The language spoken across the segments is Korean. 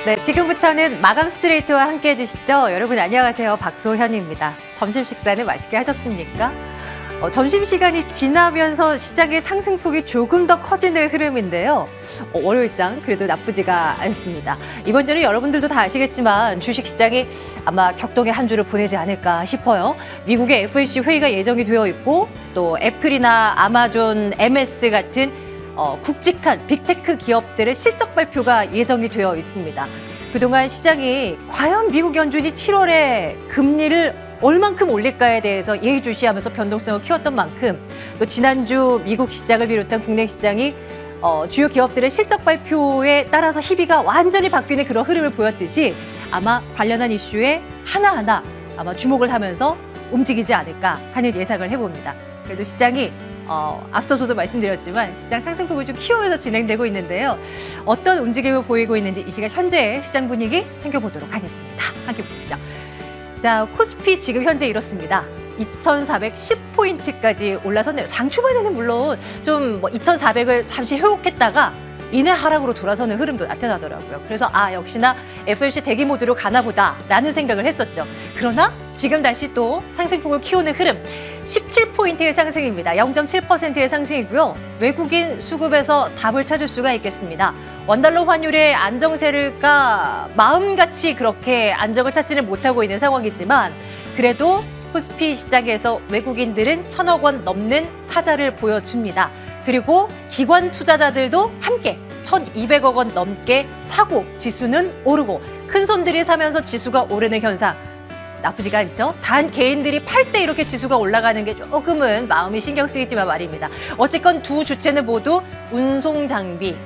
네, 지금부터는 마감 스트레이트와 함께 해주시죠. 여러분 안녕하세요. 박소현입니다. 점심 식사는 맛있게 하셨습니까? 점심시간이 지나면서 시장의 상승폭이 조금 더 커지는 흐름인데요. 월요일장 그래도 나쁘지가 않습니다. 이번 주는 여러분들도 다 아시겠지만 주식시장이 아마 격동의 한 주를 보내지 않을까 싶어요. 미국의 FOMC 회의가 예정이 되어 있고 또 애플이나 아마존, MS 같은 굵직한 빅테크 기업들의 실적 발표가 예정이 되어 있습니다. 그동안 시장이 과연 미국 연준이 7월에 금리를 얼만큼 올릴까에 대해서 예의주시하면서 변동성을 키웠던 만큼 또 지난주 미국 시장을 비롯한 국내 시장이 주요 기업들의 실적 발표에 따라서 희비가 완전히 바뀌는 그런 흐름을 보였듯이 아마 관련한 이슈에 하나하나 아마 주목을 하면서 움직이지 않을까 하는 예상을 해봅니다. 그래도 시장이 앞서서도 말씀드렸지만 시장 상승폭을 좀 키우면서 진행되고 있는데요. 어떤 움직임을 보이고 있는지 이 시간 현재의 시장 분위기 챙겨보도록 하겠습니다. 함께 보시죠. 자, 코스피 지금 현재 이렇습니다. 2,410포인트까지 올라섰네요. 장 초반에는 물론 좀 2,400을 잠시 회복했다가 이내 하락으로 돌아서는 흐름도 나타나더라고요. 그래서 역시나 FOMC 대기 모드로 가나 보다라는 생각을 했었죠. 그러나 지금 다시 또 상승폭을 키우는 흐름. 17포인트의 상승입니다. 0.7%의 상승이고요. 외국인 수급에서 답을 찾을 수가 있겠습니다. 원달러 환율의 안정세가 마음같이 그렇게 안정을 찾지는 못하고 있는 상황이지만 그래도 코스피 시장에서 외국인들은 1,000억 원 넘는 사자를 보여줍니다. 그리고 기관 투자자들도 함께 1,200억 원 넘게 사고 지수는 오르고 큰 손들이 사면서 지수가 오르는 현상. 나쁘지가 않죠. 단 개인들이 팔 때 이렇게 지수가 올라가는 게 조금은 마음이 신경 쓰이지만 말입니다. 어쨌건 두 주체는 모두 운수 장비,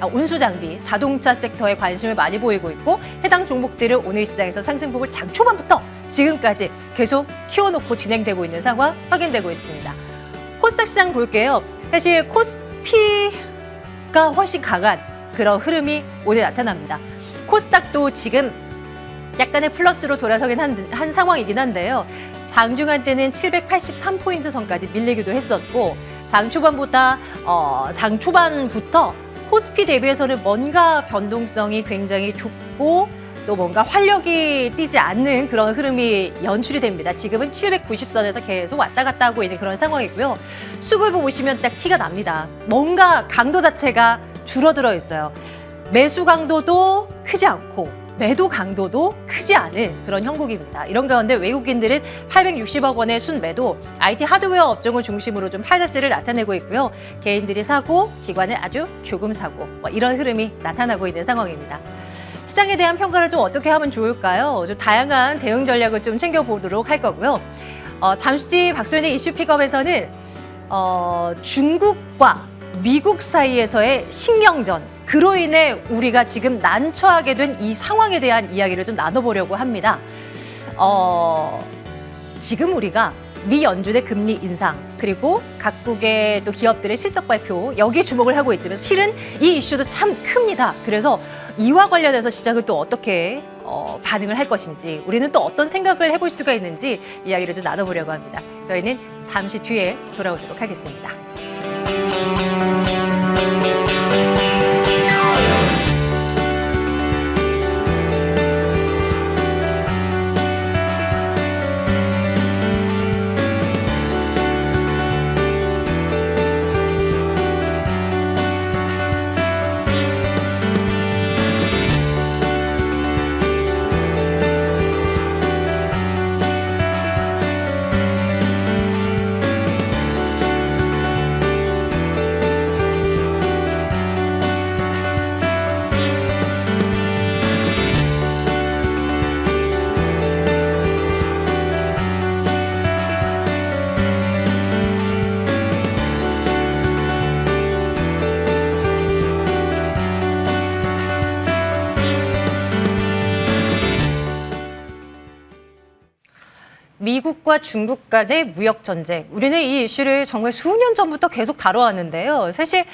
자동차 섹터에 관심을 많이 보이고 있고 해당 종목들을 오늘 시장에서 상승폭을 장 초반부터 지금까지 계속 키워놓고 진행되고 있는 상황 확인되고 있습니다. 코스닥 시장 볼게요. 사실 코스피가 훨씬 강한 그런 흐름이 오늘 나타납니다. 코스닥도 지금 약간의 플러스로 돌아서긴 한 상황이긴 한데요. 장중한 때는 783포인트 선까지 밀리기도 했었고 장 초반부터 코스피 대비해서는 뭔가 변동성이 굉장히 좁고 또 뭔가 활력이 띄지 않는 그런 흐름이 연출이 됩니다. 지금은 790선에서 계속 왔다 갔다 하고 있는 그런 상황이고요. 수급을 보시면 딱 티가 납니다. 뭔가 강도 자체가 줄어들어 있어요. 매수 강도도 크지 않고 매도 강도도 크지 않은 그런 형국입니다. 이런 가운데 외국인들은 860억 원의 순매도 IT 하드웨어 업종을 중심으로 좀 팔자세를 나타내고 있고요. 개인들이 사고 기관은 아주 조금 사고 이런 흐름이 나타나고 있는 상황입니다. 시장에 대한 평가를 좀 어떻게 하면 좋을까요? 좀 다양한 대응 전략을 좀 챙겨보도록 할 거고요. 잠시 뒤 박소연의 이슈 픽업에서는 중국과 미국 사이에서의 신경전, 그로 인해 우리가 지금 난처하게 된 이 상황에 대한 이야기를 좀 나눠보려고 합니다. 지금 우리가 미 연준의 금리 인상 그리고 각국의 또 기업들의 실적 발표 여기에 주목을 하고 있지만 실은 이 이슈도 참 큽니다. 그래서 이와 관련해서 시장은 또 어떻게 반응을 할 것인지 우리는 또 어떤 생각을 해볼 수가 있는지 이야기를 좀 나눠보려고 합니다. 저희는 잠시 뒤에 돌아오도록 하겠습니다. 미국과 중국 간의 무역 전쟁. 우리는 이 이슈를 정말 수년 전부터 계속 다뤄왔는데요. 사실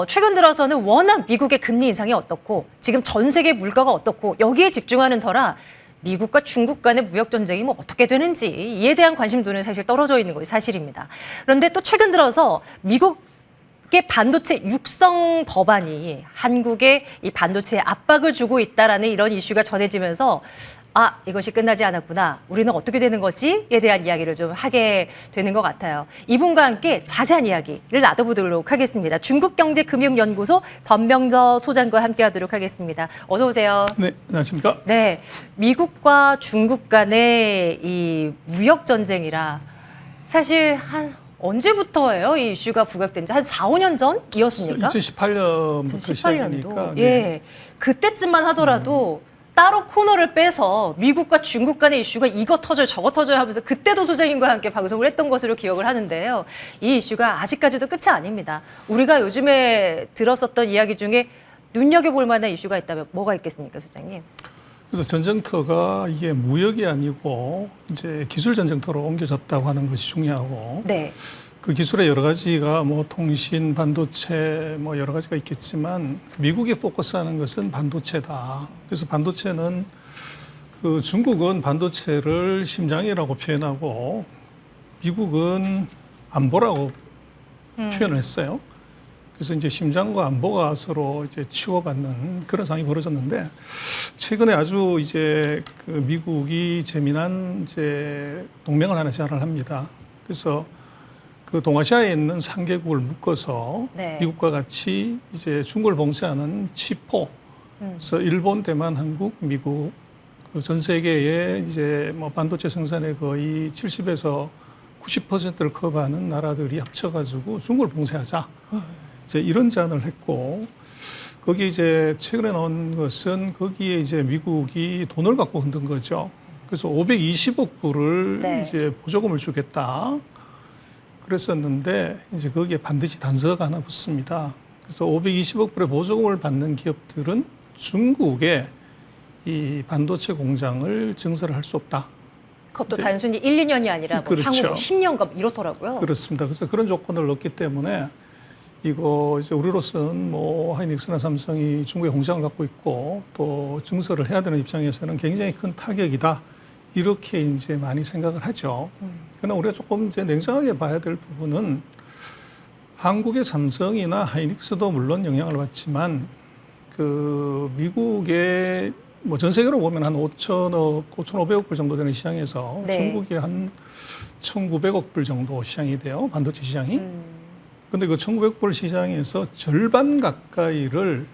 최근 들어서는 워낙 미국의 금리 인상이 어떻고 지금 전 세계 물가가 어떻고 여기에 집중하는 터라 미국과 중국 간의 무역 전쟁이 뭐 어떻게 되는지 이에 대한 관심도는 사실 떨어져 있는 것이 사실입니다. 그런데 또 최근 들어서 미국 반도체 육성 법안이 한국에 이 반도체에 압박을 주고 있다라는 이런 이슈가 전해지면서 아, 이것이 끝나지 않았구나. 우리는 어떻게 되는 거지?에 대한 이야기를 좀 하게 되는 것 같아요. 이분과 함께 자세한 이야기를 나눠보도록 하겠습니다. 중국경제금융연구소 전명저 소장과 함께하도록 하겠습니다. 어서 오세요. 네, 안녕하십니까? 네, 미국과 중국 간의 이 무역 전쟁이라 사실 한 언제부터예요? 이 이슈가 부각된 지 한 4, 5년 전이었습니까? 2018년부터 시작이니까. 네. 예, 그때쯤만 하더라도 따로 코너를 빼서 미국과 중국 간의 이슈가 이거 터져요, 저거 터져요 하면서 그때도 소장님과 함께 방송을 했던 것으로 기억을 하는데요. 이 이슈가 아직까지도 끝이 아닙니다. 우리가 요즘에 들었었던 이야기 중에 눈여겨볼 만한 이슈가 있다면 뭐가 있겠습니까, 소장님? 그래서 전쟁터가 이게 무역이 아니고 이제 기술 전쟁터로 옮겨졌다고 하는 것이 중요하고 네. 그 기술의 여러 가지가 뭐 통신, 반도체 뭐 여러 가지가 있겠지만 미국이 포커스하는 것은 반도체다. 그래서 반도체는 그 중국은 반도체를 심장이라고 표현하고 미국은 안보라고 표현을 했어요. 그래서 이제 심장과 안보가 서로 이제 치고받는 그런 상황이 벌어졌는데 최근에 아주 이제 그 미국이 재미난 이제 동맹을 하나 제안을 합니다. 그래서 그 동아시아에 있는 3개국을 묶어서 네. 미국과 같이 이제 중국을 봉쇄하는 치포, 그래서 일본, 대만, 한국, 미국 그 전 세계에 이제 뭐 반도체 생산의 거의 70에서 90%를 커버하는 나라들이 합쳐가지고 중국을 봉쇄하자. 이제 이런 제안을 했고 거기 이제 최근에 나온 것은 거기에 이제 미국이 돈을 갖고 흔든 거죠. 그래서 520억 불을 네. 이제 보조금을 주겠다. 그랬었는데 이제 거기에 반드시 단서가 하나 붙습니다. 그래서 520억 불의 보조금을 받는 기업들은 중국에 이 반도체 공장을 증설을 할 수 없다. 그것도 단순히 1, 2년이 아니라 뭐 그렇죠. 향후 10년간 이렇더라고요. 그렇습니다. 그래서 그런 조건을 넣기 때문에 이거 이제 우리로서는 뭐 하이닉스나 삼성이 중국에 공장을 갖고 있고 또 증설을 해야 되는 입장에서는 굉장히 큰 타격이다. 이렇게 이제 많이 생각을 하죠. 그러나 우리가 조금 이제 냉정하게 봐야 될 부분은 한국의 삼성이나 하이닉스도 물론 영향을 받지만 그 미국의 뭐 전 세계로 보면 한 5천억, 5,500억 불 정도 되는 시장에서 네. 중국이 한 1,900억 불 정도 시장이 돼요. 반도체 시장이. 근데 그 1,900억 불 시장에서 절반 가까이를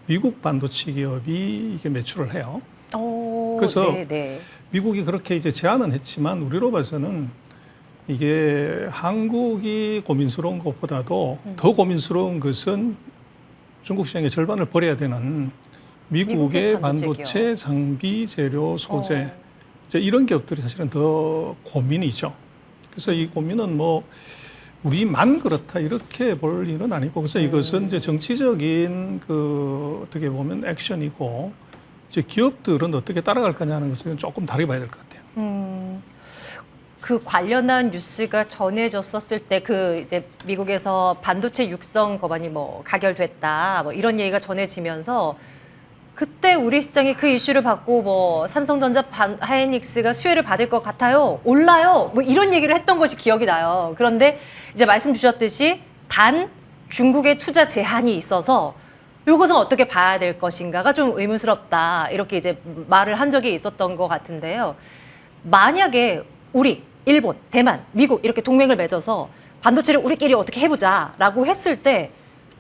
미국 반도체 기업이 이게 매출을 해요. 그래서 네. 미국이 그렇게 이제 제안은 했지만 우리로 봐서는 이게 한국이 고민스러운 것보다도 더 고민스러운 것은 중국 시장의 절반을 버려야 되는 미국의 반도체 장비 재료 소재 이제 이런 기업들이 사실은 더 고민이죠. 그래서 이 고민은 뭐 우리만 그렇다 이렇게 볼 일은 아니고 그래서 이것은 이제 정치적인 그 어떻게 보면 액션이고 이제 기업들은 어떻게 따라갈 거냐 하는 것은 조금 다르게 봐야 될 것 같아요. 그 관련한 뉴스가 전해졌었을 때 그 이제 미국에서 반도체 육성 법안이 뭐 가결됐다 뭐 이런 얘기가 전해지면서 그때 우리 시장이 그 이슈를 받고 뭐 삼성전자, 하이닉스가 수혜를 받을 것 같아요, 올라요, 뭐 이런 얘기를 했던 것이 기억이 나요. 그런데 이제 말씀 주셨듯이 단 중국의 투자 제한이 있어서 이것은 어떻게 봐야 될 것인가가 좀 의문스럽다 이렇게 이제 말을 한 적이 있었던 것 같은데요. 만약에 우리 일본, 대만, 미국 이렇게 동맹을 맺어서 반도체를 우리끼리 어떻게 해보자라고 했을 때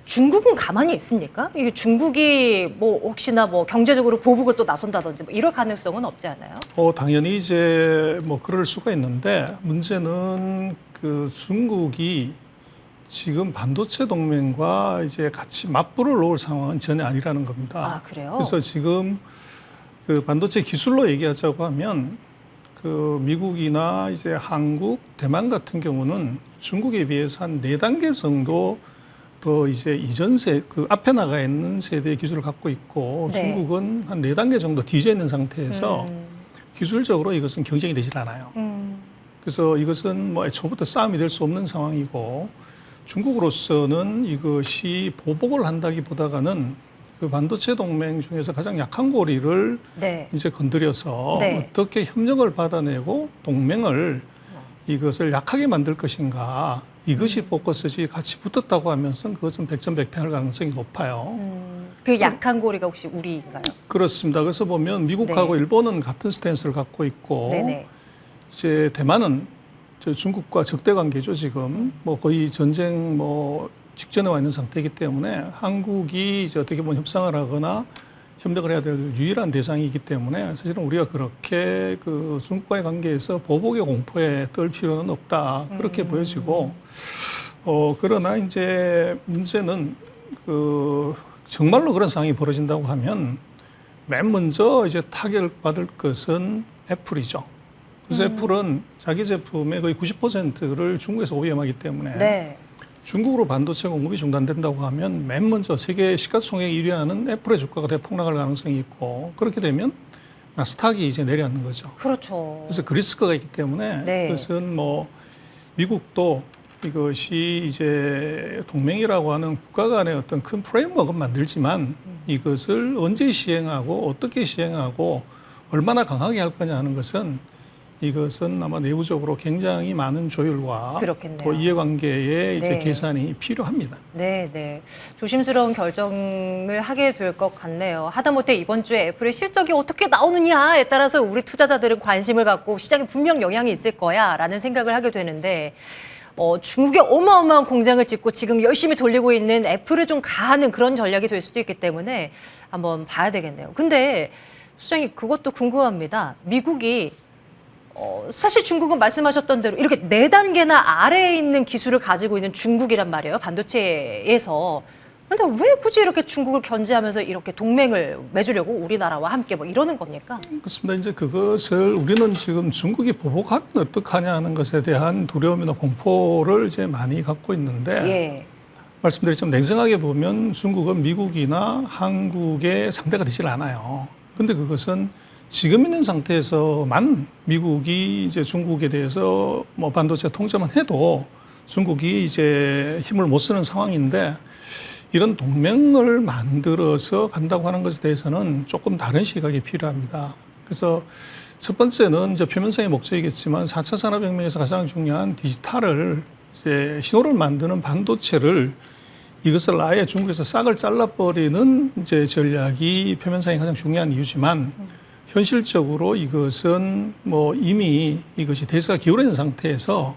중국은 가만히 있습니까? 이게 중국이 뭐 혹시나 뭐 경제적으로 보복을 또 나선다든지 뭐 이럴 가능성은 없지 않아요? 당연히 이제 뭐 그럴 수가 있는데 문제는 그 중국이 지금 반도체 동맹과 이제 같이 맞불을 놓을 상황은 전혀 아니라는 겁니다. 아, 그래요? 그래서 지금 그 반도체 기술로 얘기하자고 하면 그 미국이나 이제 한국, 대만 같은 경우는 중국에 비해서 한 4단계 정도 더 이제 이전 그 앞에 나가 있는 세대의 기술을 갖고 있고 네. 중국은 한 4단계 정도 뒤져 있는 상태에서 기술적으로 이것은 경쟁이 되질 않아요. 그래서 이것은 뭐 애초부터 싸움이 될 수 없는 상황이고 중국으로서는 이것이 보복을 한다기보다는 그 반도체 동맹 중에서 가장 약한 고리를 네. 이제 건드려서 네. 어떻게 협력을 받아내고 동맹을 이것을 약하게 만들 것인가 이것이 포커스지 같이 붙었다고 하면서 그것은 백전백패할 가능성이 높아요. 그 약한 고리가 혹시 우리인가요? 그렇습니다. 그래서 보면 미국하고 네. 일본은 같은 스탠스를 갖고 있고 네네. 이제 대만은 저 중국과 적대 관계죠 지금 뭐 거의 전쟁 뭐 직전에 와 있는 상태이기 때문에 한국이 이제 어떻게 보면 협상을 하거나 협력을 해야 될 유일한 대상이기 때문에 사실은 우리가 그렇게 그 중국과의 관계에서 보복의 공포에 떨 필요는 없다 그렇게 보여지고 그러나 이제 문제는 그 정말로 그런 상황이 벌어진다고 하면 맨 먼저 이제 타격받을 것은 애플이죠. 그래서 애플은 자기 제품의 거의 90%를 중국에서 오염하기 때문에 네. 중국으로 반도체 공급이 중단된다고 하면 맨 먼저 세계 시가총액 1위하는 애플의 주가가 대폭락할 가능성이 있고 그렇게 되면 나스닥이 이제 내려앉는 거죠. 그렇죠. 그래서 그 리스크가 있기 때문에 네. 그것은 뭐 미국도 이것이 이제 동맹이라고 하는 국가 간의 어떤 큰 프레임워크는 만들지만 이것을 언제 시행하고 어떻게 시행하고 얼마나 강하게 할 거냐 하는 것은 이것은 아마 내부적으로 굉장히 많은 조율과 그렇겠네요. 또 이해관계의 이제 네. 계산이 필요합니다. 네, 네. 조심스러운 결정을 하게 될 것 같네요. 하다못해 이번 주에 애플의 실적이 어떻게 나오느냐에 따라서 우리 투자자들은 관심을 갖고 시장에 분명 영향이 있을 거야라는 생각을 하게 되는데 중국에 어마어마한 공장을 짓고 지금 열심히 돌리고 있는 애플을 좀 가하는 그런 전략이 될 수도 있기 때문에 한번 봐야 되겠네요. 근데 수장님 그것도 궁금합니다. 미국이 사실 중국은 말씀하셨던 대로 이렇게 4단계나 아래에 있는 기술을 가지고 있는 중국이란 말이에요. 반도체에서. 그런데 왜 굳이 이렇게 중국을 견제하면서 이렇게 동맹을 맺으려고 우리나라와 함께 뭐 이러는 겁니까? 그렇습니다. 이제 그것을 우리는 지금 중국이 보복하면 어떡하냐 하는 것에 대한 두려움이나 공포를 이제 많이 갖고 있는데 예. 말씀드렸지만 냉정하게 보면 중국은 미국이나 한국의 상대가 되질 않아요. 근데 그것은 지금 있는 상태에서만 미국이 이제 중국에 대해서 뭐 반도체 통제만 해도 중국이 이제 힘을 못 쓰는 상황인데 이런 동맹을 만들어서 간다고 하는 것에 대해서는 조금 다른 시각이 필요합니다. 그래서 첫 번째는 이제 표면상의 목적이겠지만 4차 산업혁명에서 가장 중요한 디지털을 이제 신호를 만드는 반도체를 이것을 아예 중국에서 싹을 잘라버리는 이제 전략이 표면상이 가장 중요한 이유지만 현실적으로 이것은 뭐 이미 이것이 대세가 기울어진 상태에서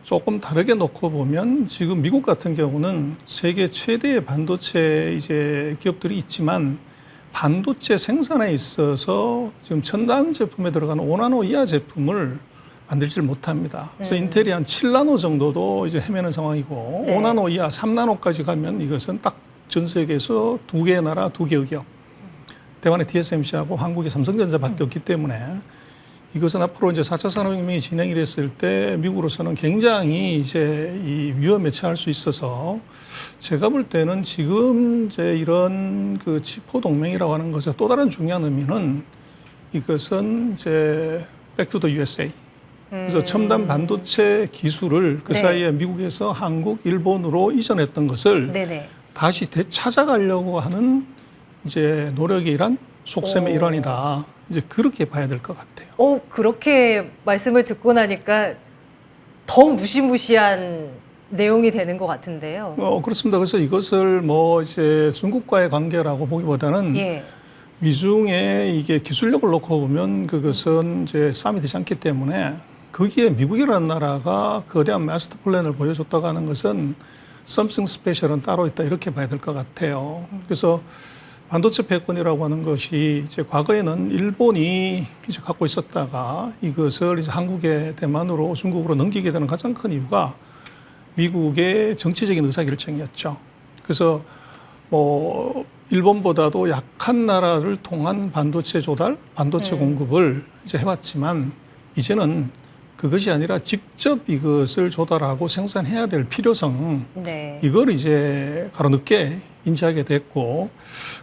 조금 다르게 놓고 보면 지금 미국 같은 경우는 세계 최대의 반도체 이제 기업들이 있지만 반도체 생산에 있어서 지금 첨단 제품에 들어가는 5나노 이하 제품을 만들지를 못합니다. 그래서 인텔이 한 7나노 정도도 이제 헤매는 상황이고 네. 5나노 이하 3나노까지 가면 이것은 딱 전 세계에서 2개의 나라 2개의 기업. 대만의 TSMC하고 한국의 삼성전자밖에 없기 때문에 이것은 앞으로 이제 4차 산업혁명이 진행이 됐을 때 미국으로서는 굉장히 이제 이 위험에 처할 수 있어서 제가 볼 때는 지금 이제 이런 그 치포 동맹이라고 하는 것의 또 다른 중요한 의미는 이것은 이제 back to the USA. 그래서 첨단 반도체 기술을 그 네. 사이에 미국에서 한국, 일본으로 이전했던 것을 네네. 다시 되찾아가려고 하는 이제 노력이란 속셈의 일환이다. 이제 그렇게 봐야 될 것 같아요. 그렇게 말씀을 듣고 나니까 더 무시무시한 내용이 되는 것 같은데요. 그렇습니다. 그래서 이것을 뭐 이제 중국과의 관계라고 보기보다는 예. 미중의 이게 기술력을 놓고 보면 그것은 이제 싸움이 되지 않기 때문에 거기에 미국이라는 나라가 거대한 마스터 플랜을 보여줬다고 하는 것은 something special은 따로 있다 이렇게 봐야 될 것 같아요. 그래서 반도체 패권이라고 하는 것이 이제 과거에는 일본이 이제 갖고 있었다가 이것을 이제 한국의 대만으로 중국으로 넘기게 되는 가장 큰 이유가 미국의 정치적인 의사결정이었죠. 그래서 뭐 일본보다도 약한 나라를 통한 반도체 조달, 반도체 공급을 이제 해왔지만 이제는 그것이 아니라 직접 이것을 조달하고 생산해야 될 필요성, 네. 이걸 이제 가로늦게 인지하게 됐고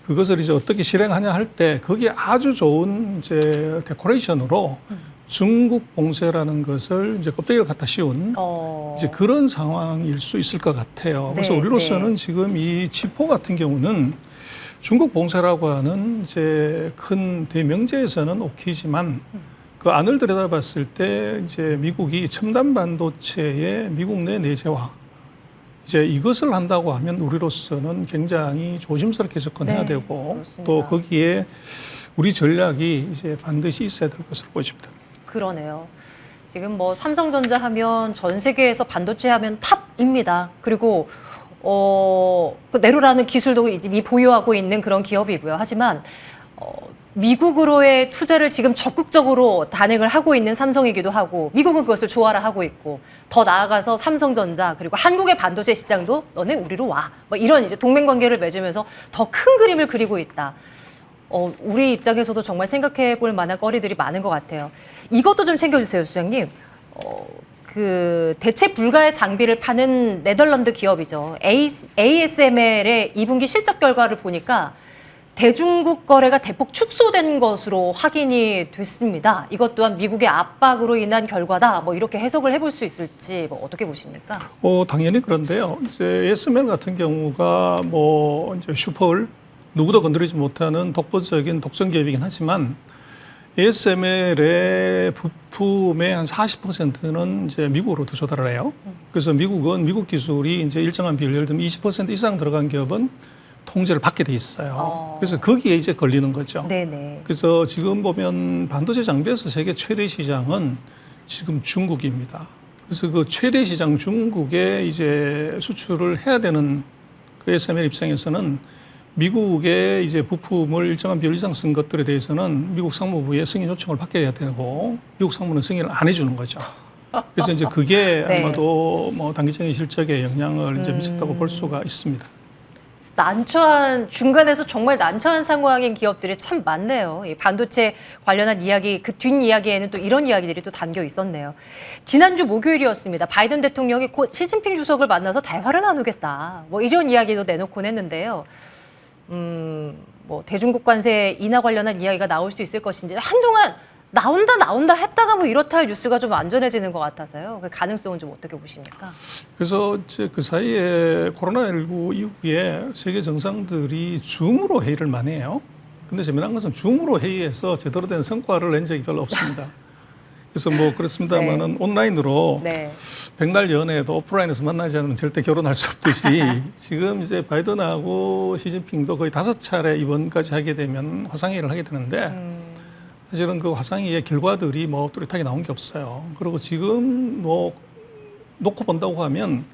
그것을 이제 어떻게 실행하냐 할 때 거기에 아주 좋은 이제 데코레이션으로 중국 봉쇄라는 것을 이제 껍데기를 갖다 씌운 이제 그런 상황일 수 있을 것 같아요. 그래서 네, 우리로서는 네. 지금 이 치포 같은 경우는 중국 봉쇄라고 하는 이제 큰 대명제에서는 오케이지만 그 안을 들여다봤을 때 이제 미국이 첨단 반도체의 미국 내 내재화 이제 이것을 한다고 하면 우리로서는 굉장히 조심스럽게 접근해야 네, 되고 그렇습니다. 또 거기에 우리 전략이 이제 반드시 있어야 될 것으로 보입니다. 그러네요. 지금 뭐 삼성전자 하면 전 세계에서 반도체 하면 탑입니다. 그리고 그 네로라는 기술도 이미 보유하고 있는 그런 기업이고요. 하지만 미국으로의 투자를 지금 적극적으로 단행을 하고 있는 삼성이기도 하고 미국은 그것을 좋아라 하고 있고 더 나아가서 삼성전자 그리고 한국의 반도체 시장도 너네 우리로 와. 뭐 이런 이제 동맹 관계를 맺으면서 더 큰 그림을 그리고 있다. 우리 입장에서도 정말 생각해 볼 만한 거리들이 많은 것 같아요. 이것도 좀 챙겨주세요, 수장님. 그 대체 불가의 장비를 파는 네덜란드 기업이죠. ASML의 2분기 실적 결과를 보니까 대중국 거래가 대폭 축소된 것으로 확인이 됐습니다. 이것 또한 미국의 압박으로 인한 결과다. 뭐 이렇게 해석을 해볼 수 있을지 뭐 어떻게 보십니까? 당연히 그런데요. 이제 ASML 같은 경우가 뭐 이제 슈퍼을 누구도 건드리지 못하는 독보적인 독점 기업이긴 하지만 ASML의 부품의 한 40%는 이제 미국으로 조달을 해요. 그래서 미국은 미국 기술이 이제 일정한 비율, 예를 들면 20% 이상 들어간 기업은 통제를 받게 돼 있어요. 그래서 거기에 이제 걸리는 거죠. 네네. 그래서 지금 보면 반도체 장비에서 세계 최대 시장은 지금 중국입니다. 그래서 그 최대 시장 중국에 이제 수출을 해야 되는 그 ASML 입장에서는 미국의 이제 부품을 일정한 비율 이상 쓴 것들에 대해서는 미국 상무부에 승인 요청을 받게 되고 미국 상무는 승인을 안 해주는 거죠. 그래서 이제 그게 네. 아마도 뭐 단기적인 실적에 영향을 이제 미쳤다고 볼 수가 있습니다. 중간에서 정말 난처한 상황인 기업들이 참 많네요. 이 반도체 관련한 이야기, 그 뒷이야기에는 또 이런 이야기들이 또 담겨 있었네요. 지난주 목요일이었습니다. 바이든 대통령이 곧 시진핑 주석을 만나서 대화를 나누겠다. 뭐 이런 이야기도 내놓곤 했는데요. 뭐 대중국 관세 인하 관련한 이야기가 나올 수 있을 것인지 한동안 나온다 했다가 뭐 이렇다 할 뉴스가 좀 안전해지는 것 같아서요. 그 가능성은 좀 어떻게 보십니까? 그래서 이제 그 사이에 코로나19 이후에 세계 정상들이 줌으로 회의를 많이 해요. 근데 재미난 것은 줌으로 회의해서 제대로 된 성과를 낸 적이 별로 없습니다. 그래서 뭐 그렇습니다만은 온라인으로 네. 백날 연애도 오프라인에서 만나지 않으면 절대 결혼할 수 없듯이 지금 이제 바이든하고 시진핑도 거의 5차례 이번까지 하게 되면 화상회의를 하게 되는데 사실은 그 화상회의의 결과들이 뭐 뚜렷하게 나온 게 없어요. 그리고 지금 뭐 놓고 본다고 하면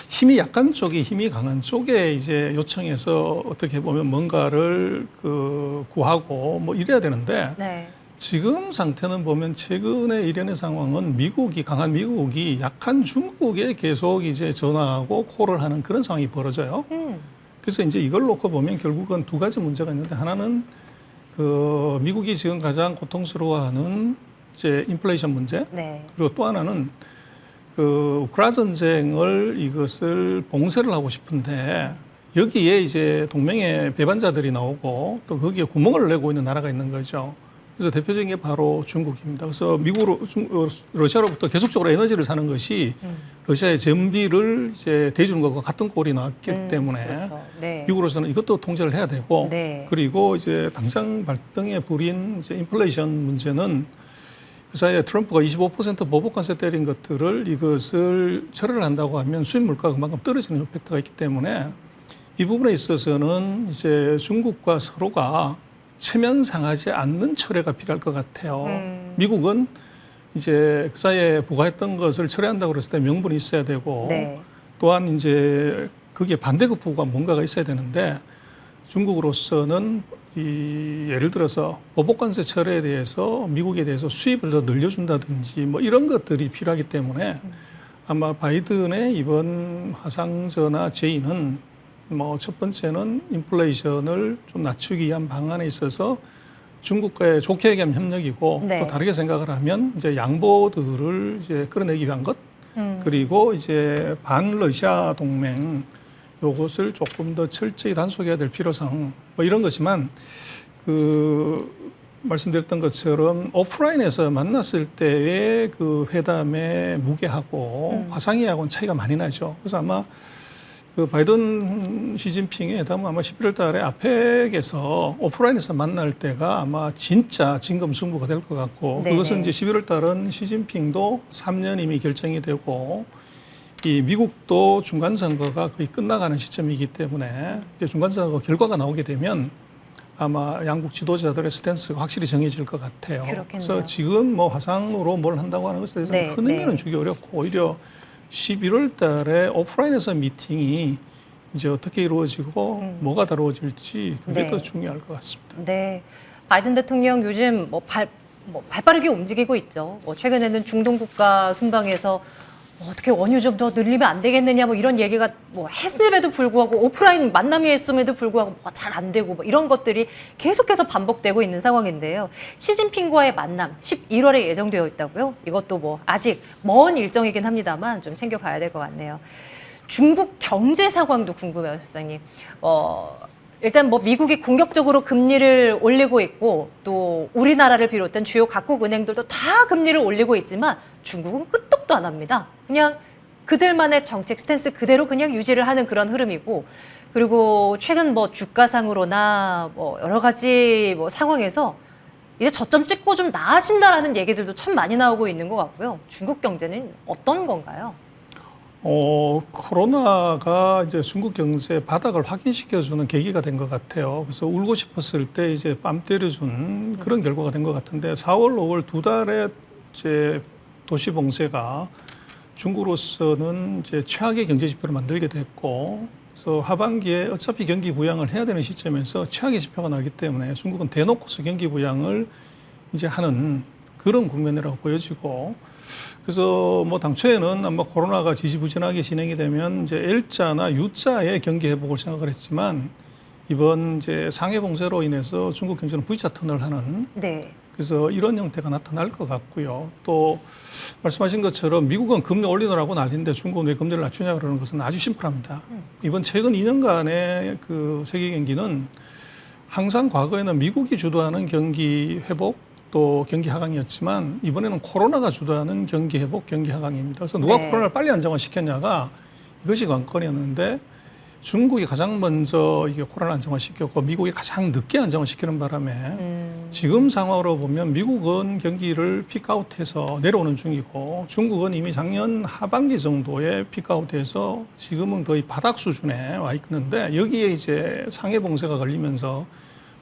힘이 약한 쪽이 힘이 강한 쪽에 이제 요청해서 어떻게 보면 뭔가를 그 구하고 뭐 이래야 되는데 네. 지금 상태는 보면 최근의 일련의 상황은 강한 미국이 약한 중국에 계속 이제 전화하고 콜을 하는 그런 상황이 벌어져요. 그래서 이제 이걸 놓고 보면 결국은 두 가지 문제가 있는데 하나는 그 미국이 지금 가장 고통스러워하는 이제 인플레이션 문제. 네. 그리고 또 하나는 그 우크라이나 전쟁을 이것을 봉쇄를 하고 싶은데 여기에 이제 동맹의 배반자들이 나오고 또 거기에 구멍을 내고 있는 나라가 있는 거죠. 그래서 대표적인 게 바로 중국입니다. 그래서 러시아로부터 계속적으로 에너지를 사는 것이 러시아의 전비를 이제 대주는 것과 같은 꼴이 나왔기 때문에 그렇죠. 네. 미국으로서는 이것도 통제를 해야 되고 네. 그리고 이제 당장 발등에 불인 이제 인플레이션 문제는 그 사이에 트럼프가 25% 보복 관세 때린 것들을 이것을 철회를 한다고 하면 수입 물가가 그만큼 떨어지는 이펙트가 있기 때문에 이 부분에 있어서는 이제 중국과 서로가 체면 상하지 않는 철회가 필요할 것 같아요. 미국은 이제 그 사이에 부과했던 것을 철회한다고 그랬을 때 명분이 있어야 되고 네. 또한 이제 거기에 반대급부가 뭔가가 있어야 되는데 중국으로서는 예를 들어서 보복관세 철회에 대해서 미국에 대해서 수입을 더 늘려준다든지 뭐 이런 것들이 필요하기 때문에 아마 바이든의 이번 화상전화 제의는 뭐 첫 번째는 인플레이션을 좀 낮추기 위한 방안에 있어서 중국과의 좋게 얘기하면 협력이고 네. 또 다르게 생각을 하면 이제 양보들을 이제 끌어내기 위한 것 그리고 이제 반러시아 동맹 요것을 조금 더 철저히 단속해야 될 필요성 뭐 이런 것이지만 그 말씀드렸던 것처럼 오프라인에서 만났을 때의 그 회담의 무게하고 화상회의하고는 차이가 많이 나죠. 그래서 아마 그 바이든 시진핑의 다음 아마 11월 달에 아펙에서 오프라인에서 만날 때가 아마 진짜 진검승부가 될 것 같고 네네. 그것은 이제 11월 달은 시진핑도 3년 이미 결정이 되고 이 미국도 중간선거가 거의 끝나가는 시점이기 때문에 이제 중간선거 결과가 나오게 되면 아마 양국 지도자들의 스탠스가 확실히 정해질 것 같아요. 그렇겠네요. 그래서 지금 뭐 화상으로 뭘 한다고 하는 것에 대해서는 네, 큰 의미는 네. 주기 어렵고 오히려 11월 달에 오프라인에서 미팅이 이제 어떻게 이루어지고 뭐가 다루어질지 그게 네. 더 중요할 것 같습니다. 네. 바이든 대통령 요즘 발빠르게 움직이고 있죠. 최근에는 중동 국가 순방에서 어떻게 원유 좀 더 늘리면 안 되겠느냐 이런 얘기가 했음에도 불구하고 오프라인 만남이 했음에도 불구하고 잘 안 되고 이런 것들이 계속해서 반복되고 있는 상황인데요. 시진핑과의 만남 11월에 예정되어 있다고요. 이것도 아직 먼 일정이긴 합니다만 좀 챙겨봐야 될 것 같네요. 중국 경제 상황도 궁금해요, 소장님. 일단 미국이 공격적으로 금리를 올리고 있고 또 우리나라를 비롯한 주요 각국 은행들도 다 금리를 올리고 있지만 중국은 끄떡도 안 합니다. 그냥 그들만의 정책 스탠스 그대로 그냥 유지를 하는 그런 흐름이고 그리고 최근 주가상으로나 여러 가지 상황에서 이제 저점 찍고 좀 나아진다라는 얘기들도 참 많이 나오고 있는 것 같고요. 중국 경제는 어떤 건가요? 코로나가 이제 중국 경제 바닥을 확인시켜주는 계기가 된 것 같아요. 그래서 울고 싶었을 때 이제 뺨 때려준 그런 결과가 된 것 같은데 4월, 5월 두 달의 이제 도시 봉쇄가 중국으로서는 이제 최악의 경제 지표를 만들게 됐고, 그래서 하반기에 어차피 경기 부양을 해야 되는 시점에서 최악의 지표가 나기 때문에 중국은 대놓고서 경기 부양을 이제 하는 그런 국면이라고 보여지고, 그래서 당초에는 아마 코로나가 지지부진하게 진행이 되면 이제 L자나 U자의 경기 회복을 생각을 했지만 이번 이제 상해 봉쇄로 인해서 중국 경제는 V자 턴을 하는 네. 그래서 이런 형태가 나타날 것 같고요. 또 말씀하신 것처럼 미국은 금리 올리느라고 난리인데 중국은 왜 금리를 낮추냐 그러는 것은 아주 심플합니다. 이번 최근 2년간의 그 세계 경기는 항상 과거에는 미국이 주도하는 경기 회복 또 경기 하강이었지만 이번에는 코로나가 주도하는 경기 회복, 경기 하강입니다. 그래서 누가 네. 코로나를 빨리 안정화시켰냐가 이것이 관건이었는데 중국이 가장 먼저 이게 코로나 안정화시켰고 미국이 가장 늦게 안정화시키는 바람에 지금 상황으로 보면 미국은 경기를 피크아웃해서 내려오는 중이고 중국은 이미 작년 하반기 정도에 피크아웃해서 지금은 거의 바닥 수준에 와 있는데 여기에 이제 상해 봉쇄가 걸리면서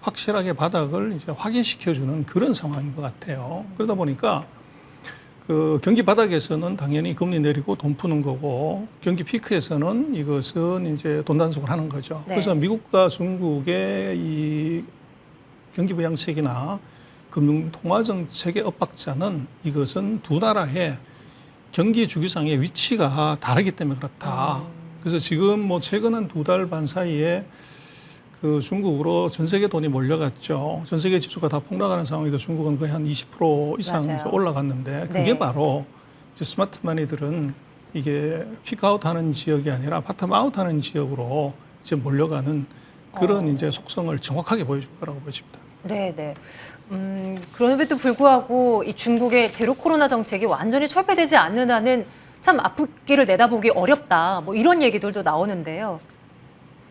확실하게 바닥을 이제 확인시켜주는 그런 상황인 것 같아요. 그러다 보니까 그 경기 바닥에서는 당연히 금리 내리고 돈 푸는 거고 경기 피크에서는 이것은 이제 돈 단속을 하는 거죠. 네. 그래서 미국과 중국의 이 경기 부양책이나 금융 통화 정책의 엇박자는 이것은 두 나라의 경기 주기상의 위치가 다르기 때문에 그렇다. 그래서 지금 최근 한 두 달 반 사이에 그 중국으로 전 세계 돈이 몰려갔죠. 전 세계 지수가 다 폭락하는 상황에서 중국은 거의 한 20% 이상 이제 올라갔는데 그게 네. 바로 이제 스마트 마니들은 이게 피크아웃하는 지역이 아니라 바텀아웃하는 지역으로 이제 몰려가는 그런 이제 속성을 정확하게 보여줄 거라고 보십니다. 네, 네. 그럼에도 불구하고 이 중국의 제로 코로나 정책이 완전히 철폐되지 않는 한은 참 앞길을 내다보기 어렵다. 이런 얘기들도 나오는데요.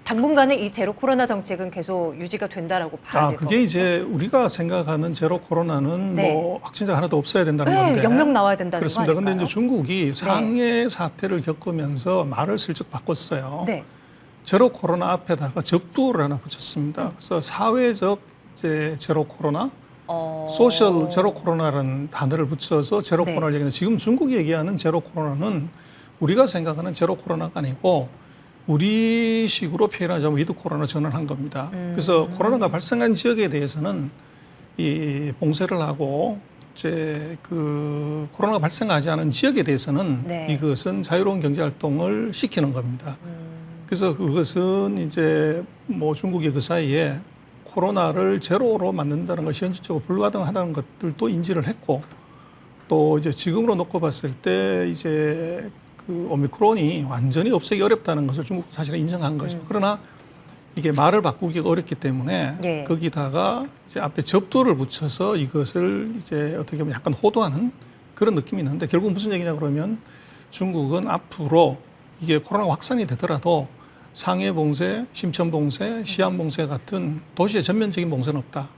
당분간은 이 제로 코로나 정책은 계속 유지가 된다라고 봐야 될 것 그게 이제 우리가 생각하는 제로 코로나는 네. 확진자가 하나도 없어야 된다는 네, 건데. 영영 나와야 된다는 그렇습니다. 거 그런데 아닐까요? 이제 중국이 상해 사태를 겪으면서 말을 슬쩍 바꿨어요. 네. 제로 코로나 앞에다가 접두를 하나 붙였습니다. 그래서 사회적 이제 제로 코로나, 소셜 제로 코로나라는 단어를 붙여서 제로 네. 코로나를 얘기하는데 지금 중국이 얘기하는 제로 코로나는 우리가 생각하는 제로 코로나가 아니고 우리식으로 표현하자면 위드 코로나 전환한 겁니다. 그래서 코로나가 발생한 지역에 대해서는 이 봉쇄를 하고 이제 그 코로나가 발생하지 않은 지역에 대해서는 네. 이것은 자유로운 경제 활동을 시키는 겁니다. 그래서 그것은 이제 중국이 그 사이에 코로나를 제로로 만든다는 것이 현실적으로 불가능하다는 것들도 인지를 했고 또 이제 지금으로 놓고 봤을 때 이제 그 오미크론이 완전히 없애기 어렵다는 것을 중국 사실은 인정한 거죠. 그러나 이게 말을 바꾸기가 어렵기 때문에 예. 거기다가 이제 앞에 접두를 붙여서 이것을 이제 어떻게 보면 약간 호도하는 그런 느낌이 있는데 결국 무슨 얘기냐 그러면 중국은 앞으로 이게 코로나 확산이 되더라도 상해 봉쇄, 심천 봉쇄, 시안 봉쇄 같은 도시의 전면적인 봉쇄는 없다.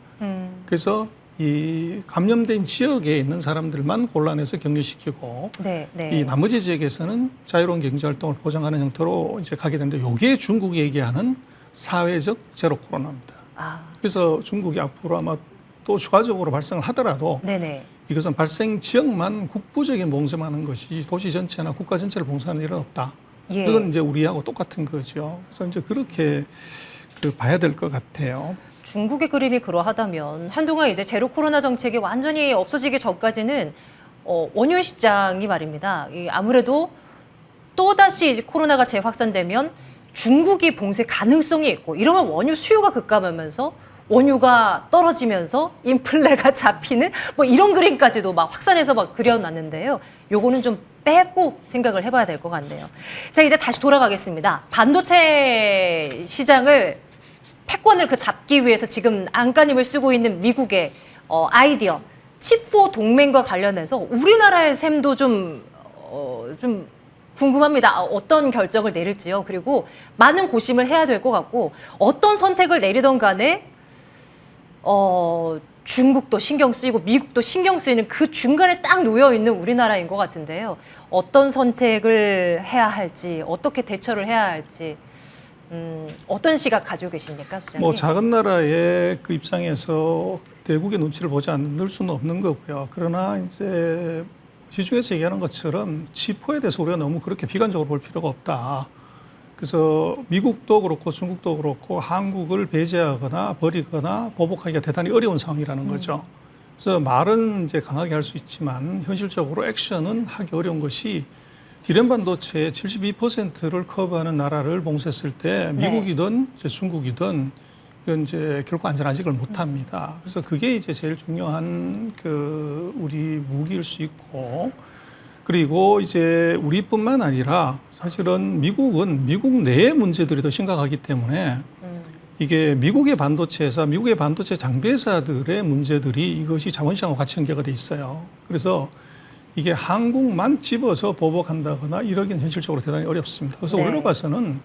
그래서 이 감염된 지역에 있는 사람들만 골라내서 격리시키고 네, 네. 이 나머지 지역에서는 자유로운 경제 활동을 보장하는 형태로 이제 가게 되는데 이게 중국이 얘기하는 사회적 제로 코로나입니다. 아, 그래서 중국이 앞으로 아마 또 추가적으로 발생을 하더라도 네네. 이것은 발생 지역만 국부적인 봉쇄만 하는 것이 도시 전체나 국가 전체를 봉쇄하는 일은 없다. 예. 그건 이제 우리하고 똑같은 거죠. 그래서 이제 그렇게 봐야 될 것 같아요. 중국의 그림이 그러하다면 한동안 이제 제로 코로나 정책이 완전히 없어지기 전까지는 원유 시장이 말입니다. 아무래도 또다시 이제 코로나가 재확산되면 중국이 봉쇄 가능성이 있고 이러면 원유 수요가 급감하면서 원유가 떨어지면서 인플레가 잡히는 뭐 이런 그림까지도 막 확산해서 막 그려놨는데요. 요거는 좀 빼고 생각을 해봐야 될 것 같네요. 자, 이제 다시 돌아가겠습니다. 반도체 시장을 패권을 잡기 위해서 지금 안간힘을 쓰고 있는 미국의 아이디어 칩4 동맹과 관련해서 우리나라의 셈도 좀 궁금합니다. 어떤 결정을 내릴지요. 그리고 많은 고심을 해야 될 것 같고 어떤 선택을 내리던 간에 중국도 신경 쓰이고 미국도 신경 쓰이는 그 중간에 딱 놓여 있는 우리나라인 것 같은데요. 어떤 선택을 해야 할지, 어떻게 대처를 해야 할지, 어떤 시각 가지고 계십니까, 소장님? 뭐 작은 나라의 그 입장에서 대국의 눈치를 보지 않을 수는 없는 거고요. 그러나 이제 시중에서 얘기하는 것처럼 칩4에 대해서 우리가 너무 그렇게 비관적으로 볼 필요가 없다. 그래서 미국도 그렇고 중국도 그렇고 한국을 배제하거나 버리거나 보복하기가 대단히 어려운 상황이라는 거죠. 그래서 말은 이제 강하게 할 수 있지만 현실적으로 액션은 하기 어려운 것이 디램 반도체의 72%를 커버하는 나라를 봉쇄했을 때 미국이든 이제 중국이든 이건 이제 결코 안전하지를 못합니다. 그래서 그게 이제 제일 중요한 그 우리 무기일 수 있고 그리고 이제 우리뿐만 아니라 사실은 미국은 미국 내의 문제들이 더 심각하기 때문에 이게 미국의 반도체 회사, 미국의 반도체 장비 회사들의 문제들이 이것이 자본시장과 같이 연계가 돼 있어요. 그래서 이게 한국만 집어서 보복한다거나 이러기는 현실적으로 대단히 어렵습니다. 그래서 우리로 봐서는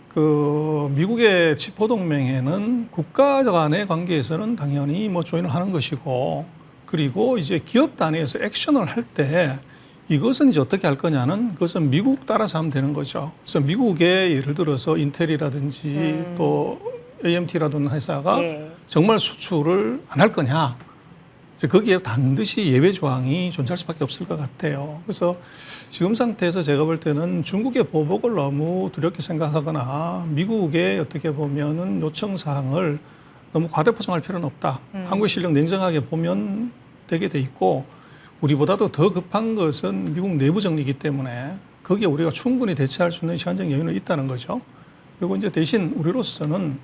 그 미국의 칩4 동맹에는 국가 간의 관계에서는 당연히 뭐 조인을 하는 것이고 그리고 이제 기업 단위에서 액션을 할 때 이것은 이제 어떻게 할 거냐는 그것은 미국 따라서 하면 되는 거죠. 그래서 미국의 예를 들어서 인텔이라든지 또 AMT라든 회사가 정말 수출을 안 할 거냐. 거기에 반드시 예외 조항이 존재할 수밖에 없을 것 같아요. 그래서 지금 상태에서 제가 볼 때는 중국의 보복을 너무 두렵게 생각하거나 미국의 어떻게 보면은 요청 사항을 너무 과대포장할 필요는 없다. 한국의 실력 냉정하게 보면 되게 돼 있고 우리보다도 더 급한 것은 미국 내부 정리이기 때문에 거기에 우리가 충분히 대처할 수 있는 시간적 여유는 있다는 거죠. 그리고 이제 대신 우리로서는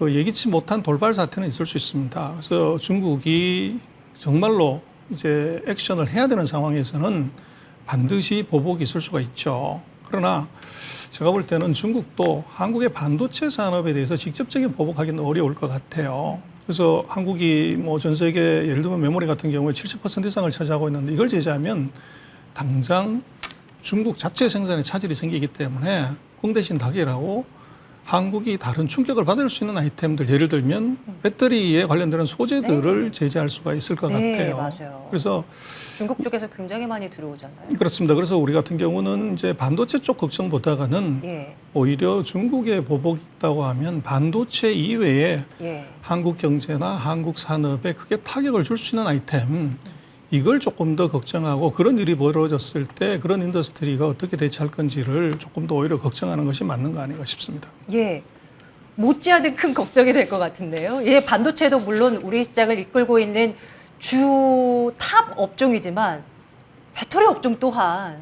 예기치 못한 돌발 사태는 있을 수 있습니다. 그래서 중국이 정말로 이제 액션을 해야 되는 상황에서는 반드시 보복이 있을 수가 있죠. 그러나 제가 볼 때는 중국도 한국의 반도체 산업에 대해서 직접적인 보복하기는 어려울 것 같아요. 그래서 한국이 뭐 전 세계 예를 들면 메모리 같은 경우에 70% 이상을 차지하고 있는데 이걸 제재하면 당장 중국 자체 생산에 차질이 생기기 때문에 공대신 닭이라고 한국이 다른 충격을 받을 수 있는 아이템들 예를 들면 배터리에 관련되는 소재들을 제재할 수가 있을 것 같아요. 맞아요. 그래서 중국 쪽에서 굉장히 많이 들어오잖아요. 그렇습니다. 그래서 우리 같은 경우는 이제 반도체 쪽 걱정보다는 오히려 중국의 보복이 있다고 하면 반도체 이외에 한국 경제나 한국 산업에 크게 타격을 줄 수 있는 아이템 이걸 조금 더 걱정하고 그런 일이 벌어졌을 때 그런 인더스트리가 어떻게 대처할 건지를 조금 더 오히려 걱정하는 것이 맞는 거 아닌가 싶습니다. 못지않은 큰 걱정이 될 것 같은데요. 반도체도 물론 우리 시장을 이끌고 있는 주 탑 업종이지만 배터리 업종 또한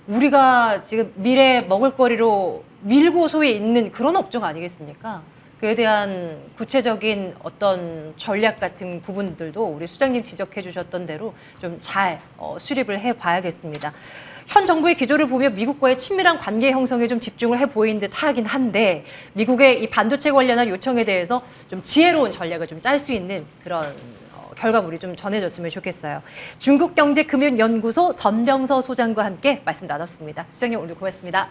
우리가 지금 미래 먹을거리로 밀고소에 있는 그런 업종 아니겠습니까? 그에 대한 구체적인 어떤 전략 같은 부분들도 우리 수장님 지적해 주셨던 대로 좀 잘 수립을 해 봐야겠습니다. 현 정부의 기조를 보면 미국과의 친밀한 관계 형성에 좀 집중을 해 보이는 듯 하긴 한데 미국의 이 반도체 관련한 요청에 대해서 좀 지혜로운 전략을 좀 짤 수 있는 그런 결과물이 좀 전해졌으면 좋겠어요. 중국경제금융연구소 전병서 소장과 함께 말씀 나눴습니다. 수장님 오늘 고맙습니다.